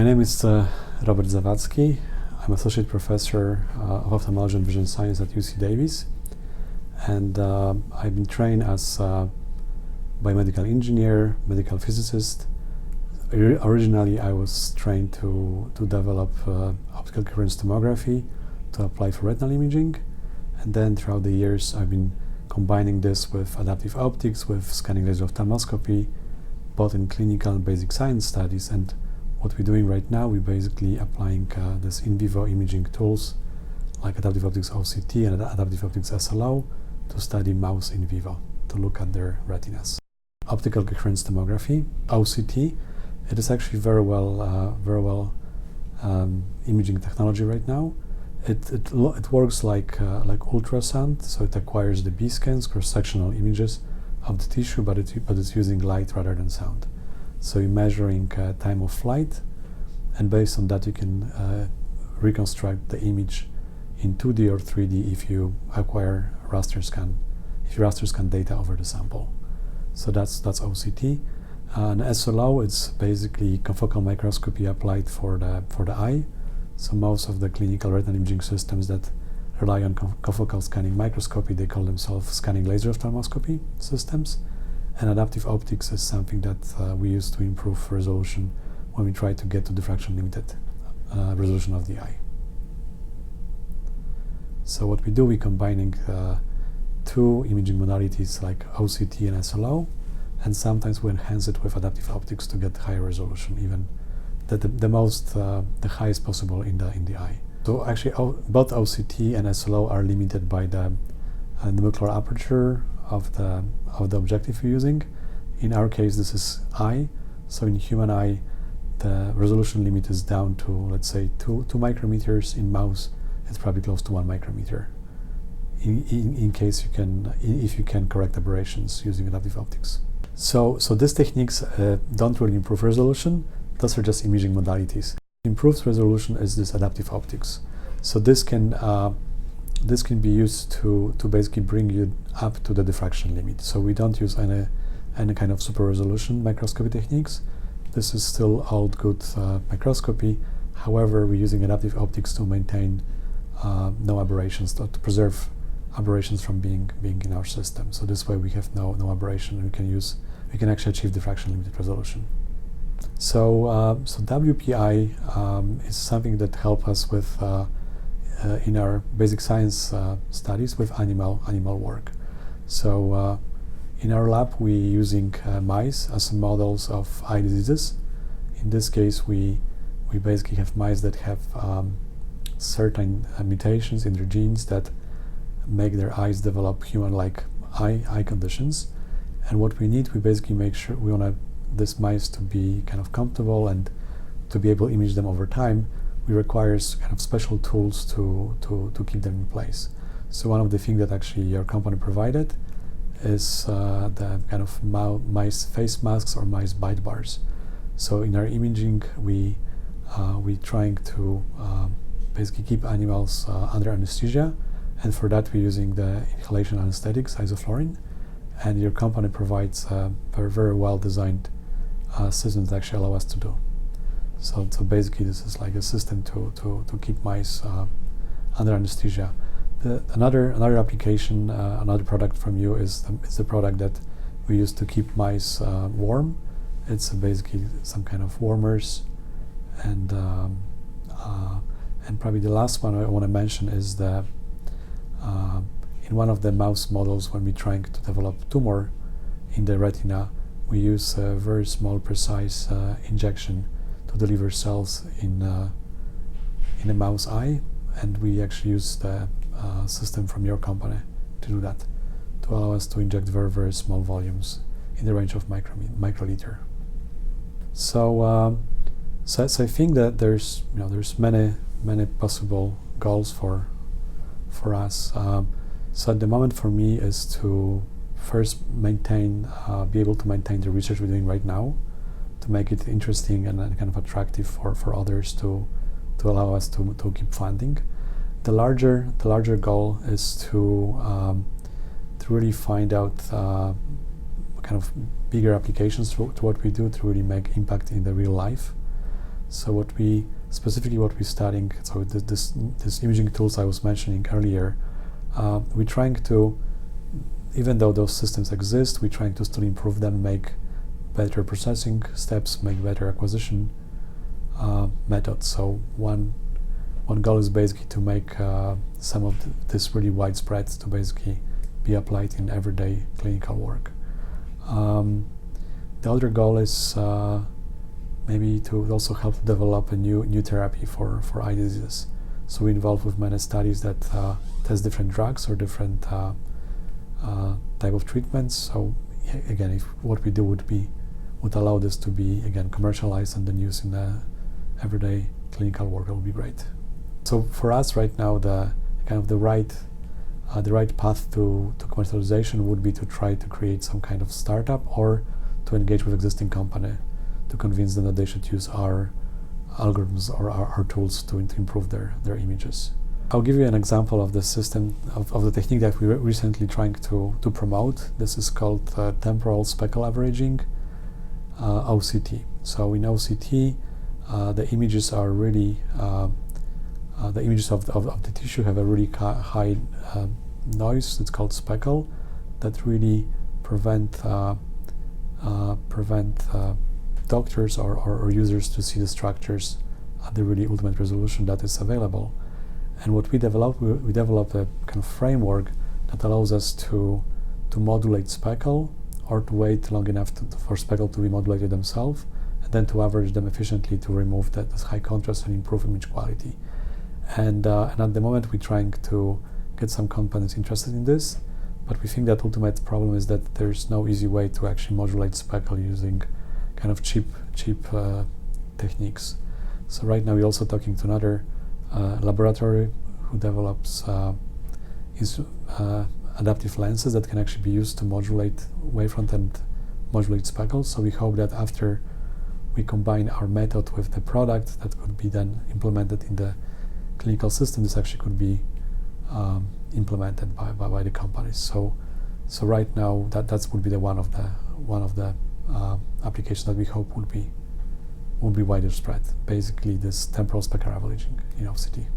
name is Robert Zawadzki. I'm Associate Professor of Ophthalmology and Vision Science at UC Davis. And I've been trained as a biomedical engineer, medical physicist. Originally, I was trained to develop optical coherence tomography to apply for retinal imaging. And then throughout the years, I've been combining this with adaptive optics, with scanning laser ophthalmoscopy, both in clinical and basic science studies. And what we're doing right now, we're basically applying this in vivo imaging tools like adaptive optics OCT and adaptive optics SLO to study mouse in vivo, to look at their retinas. Optical coherence tomography, OCT, it is actually very well imaging technology right now. It works like ultrasound, so it acquires the B scans, cross-sectional images of the tissue, but it's using light rather than sound. So you're measuring time of flight, and based on that you can reconstruct the image in 2D or 3D if you acquire raster scan, if you raster scan data over the sample. So that's OCT. And SLO, it's basically confocal microscopy applied for the eye. So most of the clinical retinal imaging systems that rely on confocal scanning microscopy, they call themselves scanning laser ophthalmoscopy systems. And adaptive optics is something that we use to improve resolution when we try to get to diffraction limited resolution of the eye. So what we do, we're combining two imaging modalities like OCT and SLO, and sometimes we enhance it with adaptive optics to get higher resolution, even the highest possible in the eye. So actually, both OCT and SLO are limited by the nuclear aperture of the objective you're using. In our case, this is eye. So in human eye, the resolution limit is down to, let's say, 2 micrometers. In mouse, it's probably close to 1 micrometer. In case if you can correct aberrations using adaptive optics. So these techniques don't really improve resolution. Those are just imaging modalities. Improves resolution is this adaptive optics. So this can be used to basically bring you up to the diffraction limit. So we don't use any kind of super resolution microscopy techniques. This is still old good microscopy. However, we're using adaptive optics to maintain no aberrations, to preserve aberrations from being in our system. So this way we have no aberration. We can actually achieve diffraction limited resolution. So WPI is something that helps us with in our basic science studies with animal work. So in our lab, we're using mice as models of eye diseases. In this case, we basically have mice that have certain mutations in their genes that make their eyes develop human-like eye conditions. And what we need, we basically make sure we want these mice to be kind of comfortable and to be able to image them over time. We require kind of special tools to keep them in place. So one of the things that actually your company provided is the kind of mice face masks or mice bite bars. So in our imaging, we trying to basically keep animals under anesthesia, and for that we're using the inhalation anesthetics, isofluorane, and your company provides very well designed systems that actually allow us to do. So basically this is like a system to keep mice under anesthesia. Another application, another product from you is the product that we use to keep mice warm. It's basically some kind of warmers, and probably the last one I want to mention is in one of the mouse models, when we're trying to develop tumor in the retina, we use a very small, precise injection to deliver cells in a mouse eye, and we actually use the system from your company to do that, to allow us to inject very small volumes in the range of microliter. So I think that there's many possible goals for us. So at the moment for me is to first be able to maintain the research we're doing right now, to make it interesting and kind of attractive for others to allow us to keep funding. The larger goal is to really find out kind of bigger applications to what we do, to really make impact in the real life. So what we're studying, so this imaging tools I was mentioning earlier, we're trying to, even though those systems exist, we're trying to still improve them, make better processing steps, make better acquisition methods. So one goal is basically to make some of this really widespread to basically be applied in everyday clinical work. The other goal is maybe to also help develop a new therapy for eye diseases. So we're involved with many studies that test different drugs or different type of treatments. So again, if what we do would allow this to be again commercialized and then used in the everyday clinical work, that would be great. So for us right now, the right path to commercialization would be to try to create some kind of startup or to engage with existing company to convince them that they should use our algorithms or our tools to improve their images. I'll give you an example of the system, of the technique that we were recently trying to promote. This is called temporal speckle averaging, OCT. So in OCT, the images are really, the images of the tissue have a really high noise. It's called speckle, that really prevent doctors or users to see the structures at the really ultimate resolution that is available. And what we developed a kind of framework that allows us to modulate speckle, or to wait long enough for speckle to be modulated themselves, and then to average them efficiently to remove this high contrast and improve image quality. And at the moment we're trying to get some companies interested in this, but we think that ultimate problem is that there's no easy way to actually modulate speckle using kind of cheap techniques. So right now we're also talking to another laboratory who develops adaptive lenses that can actually be used to modulate wavefront and modulate speckles. So we hope that after we combine our method with the product that could be then implemented in the clinical system, this actually could be implemented by the companies. So right now that would be one of the applications that we hope would be wider spread. Basically, this temporal speckle averaging in OCT.